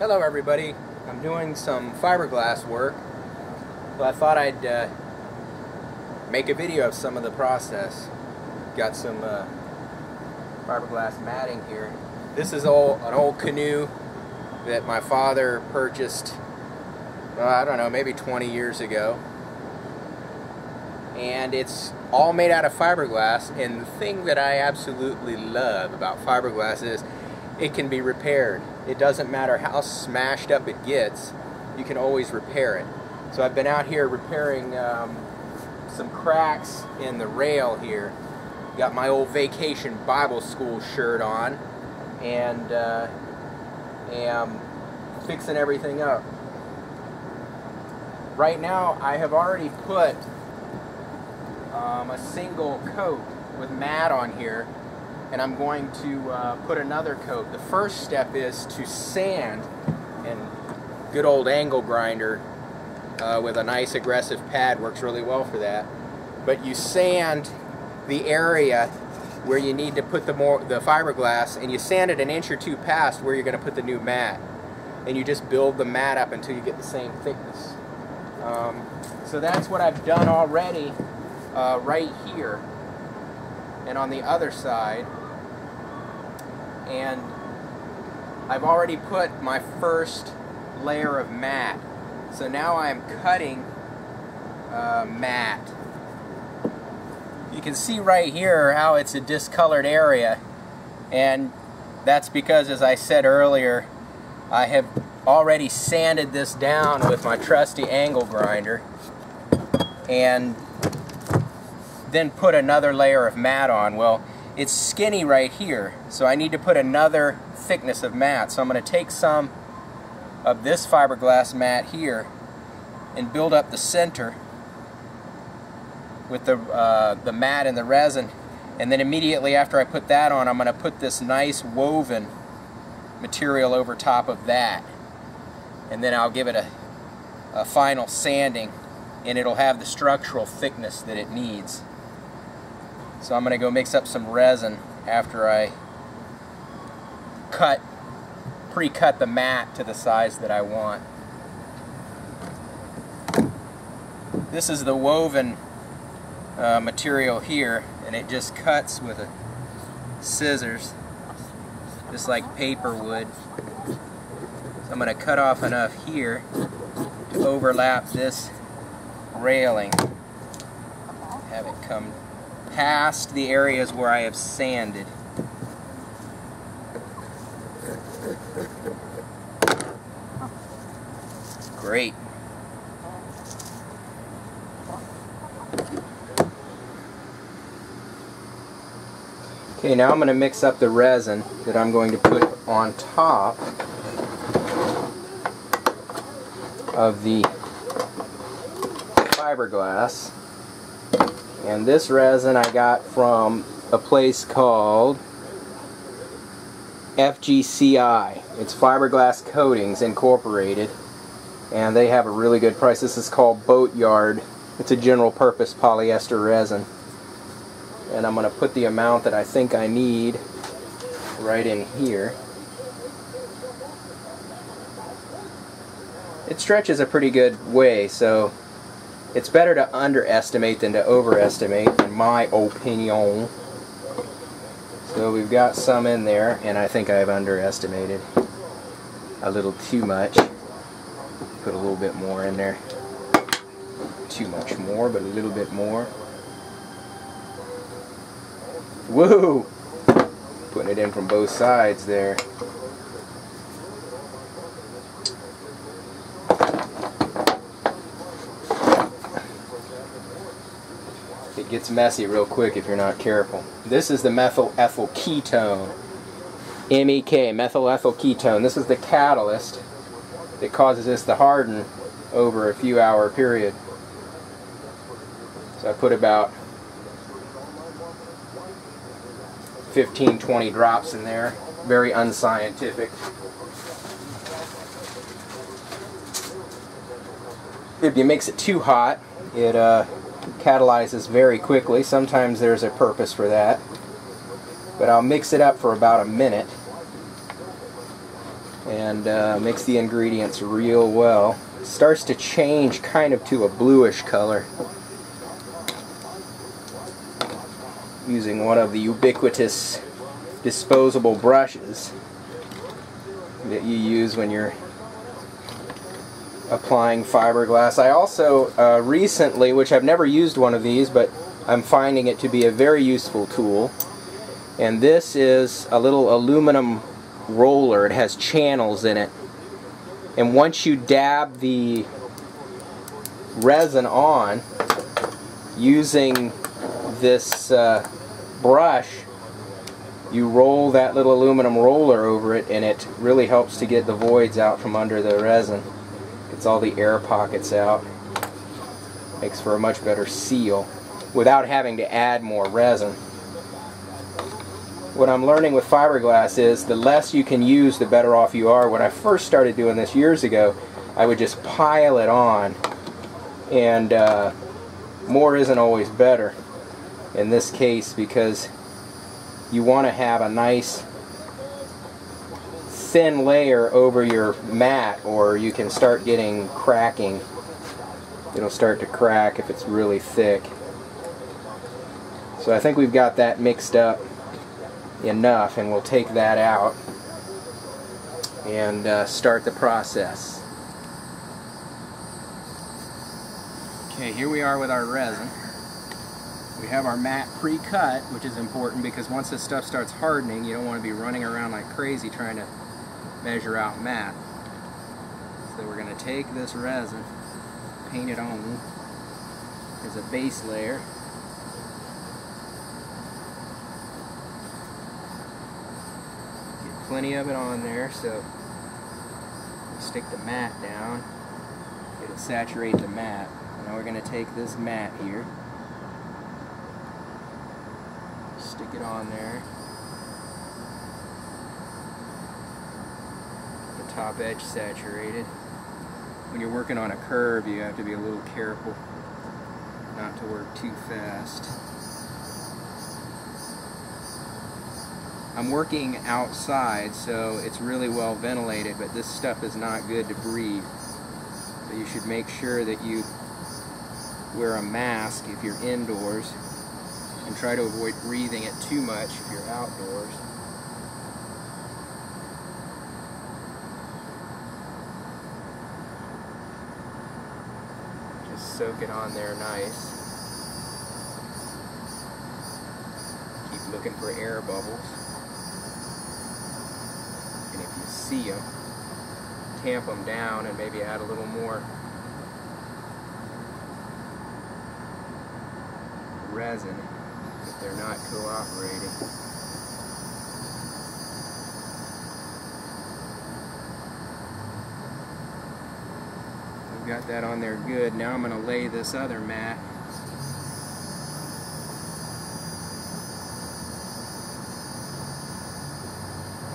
Hello everybody, I'm doing some fiberglass work, so I thought I'd make a video of some of the process. Got some fiberglass matting here. This is an old canoe that my father purchased, I don't know, maybe 20 years ago. And it's all made out of fiberglass, and the thing that I absolutely love about fiberglass is it can be repaired. It doesn't matter how smashed up it gets, you can always repair it. So I've been out here repairing some cracks in the rail here. Got my old vacation Bible school shirt on, and am fixing everything up. Right now I have already put a single coat with mat on here, and I'm going to put another coat. The first step is to sand, and good old angle grinder with a nice aggressive pad works really well for that. But you sand the area where you need to put the fiberglass, and you sand it an inch or two past where you're going to put the new mat, and you just build the mat up until you get the same thickness. So that's what I've done already right here and on the other side. And I've already put my first layer of mat. So now I'm cutting mat. You can see right here how it's a discolored area, and that's because, as I said earlier, I have already sanded this down with my trusty angle grinder and then put another layer of mat on. Well, it's skinny right here, so I need to put another thickness of mat. So I'm going to take some of this fiberglass mat here and build up the center with the mat and the resin, and then immediately after I put that on, I'm going to put this nice woven material over top of that, and then I'll give it a final sanding, and it'll have the structural thickness that it needs. So I'm going to go mix up some resin after I pre-cut the mat to the size that I want. This is the woven material here, and it just cuts with a scissors, just like paper would. So I'm going to cut off enough here to overlap this railing, have it come past the areas where I have sanded. Great. Okay, now I'm going to mix up the resin that I'm going to put on top of the fiberglass. And this resin I got from a place called FGCI. It's Fiberglass Coatings Incorporated, and they have a really good price. This is called Boatyard. It's a general purpose polyester resin. And I'm going to put the amount that I think I need right in here. It stretches a pretty good way, so it's better to underestimate than to overestimate, in my opinion. So we've got some in there, and I think I've underestimated a little too much. Put a little bit more in there. Too much more, but a little bit more. Woo! Putting it in from both sides there. It gets messy real quick if you're not careful. This is the methyl ethyl ketone. MEK, methyl ethyl ketone. This is the catalyst that causes this to harden over a few hour period. So I put about 15-20 drops in there. Very unscientific. If you mix it too hot, it catalyzes very quickly. Sometimes there's a purpose for that. But I'll mix it up for about a minute. and mix the ingredients real well. It starts to change kind of to a bluish color using one of the ubiquitous disposable brushes that you use when you're applying fiberglass. I also recently, which I've never used one of these, but I'm finding it to be a very useful tool, and this is a little aluminum roller. It has channels in it, and once you dab the resin on using this brush, you roll that little aluminum roller over it, and it really helps to get the voids out from under the resin. Gets all the air pockets out. Makes for a much better seal without having to add more resin. What I'm learning with fiberglass is the less you can use, the better off you are. When I first started doing this years ago, I would just pile it on, and more isn't always better in this case, because you want to have a nice thin layer over your mat, or you can start getting cracking. It'll start to crack if it's really thick. So I think we've got that mixed up enough, and we'll take that out and start the process. Okay, here we are with our resin. We have our mat pre-cut, which is important because once this stuff starts hardening, you don't want to be running around like crazy trying to measure out mat. So we're going to take this resin, paint it on as a base layer. Get plenty of it on there, so stick the mat down. It'll saturate the mat. Now we're going to take this mat here, stick it on there. The top edge saturated. When you're working on a curve, you have to be a little careful not to work too fast. I'm working outside, so it's really well ventilated, but this stuff is not good to breathe. So you should make sure that you wear a mask if you're indoors, and try to avoid breathing it too much if you're outdoors. Just soak it on there nice. Keep looking for air bubbles. And if you see them, tamp them down and maybe add a little more resin if they're not cooperating. We've got that on there good. Now I'm going to lay this other mat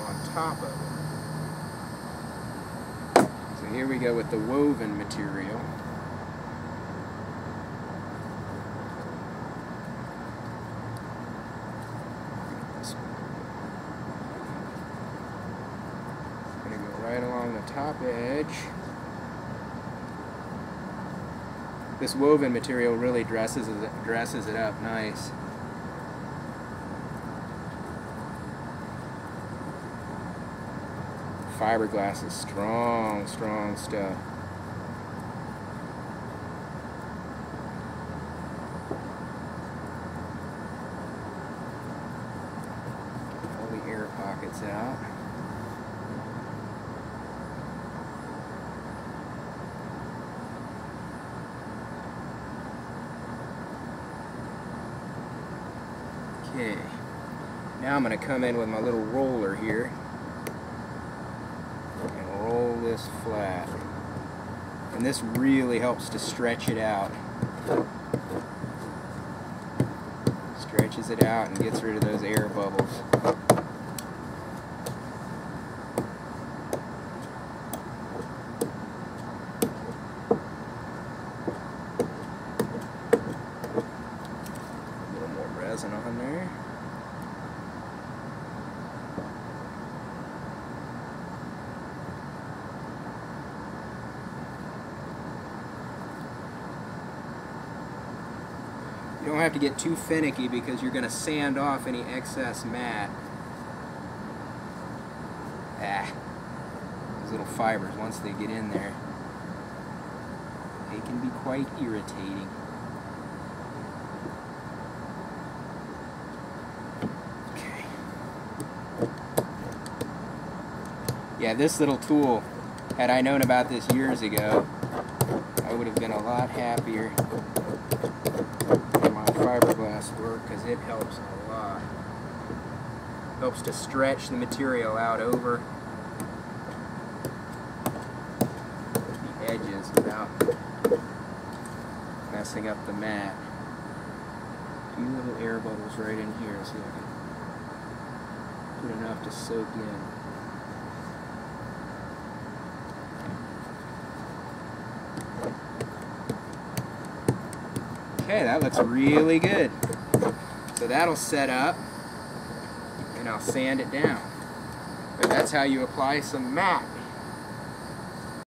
on top of it. So here we go with the woven material. Right along the top edge. This woven material really dresses it up nice. Fiberglass is strong, strong stuff. All the air pockets out. Okay, now I'm going to come in with my little roller here and roll this flat. And this really helps to stretch it out. Stretches it out and gets rid of those air bubbles. Resin on there. don't have to get too finicky because you're going to sand off any excess mat. Those little fibers, once they get in there, they can be quite irritating. Okay. Yeah, this little tool, had I known about this years ago, I would have been a lot happier in my fiberglass work, because it helps a lot. Helps to stretch the material out over the edges without messing up the mat. A few little air bubbles right in here so I can put enough to soak in. Okay, that looks really good. So that'll set up, and I'll sand it down. But that's how you apply some mat.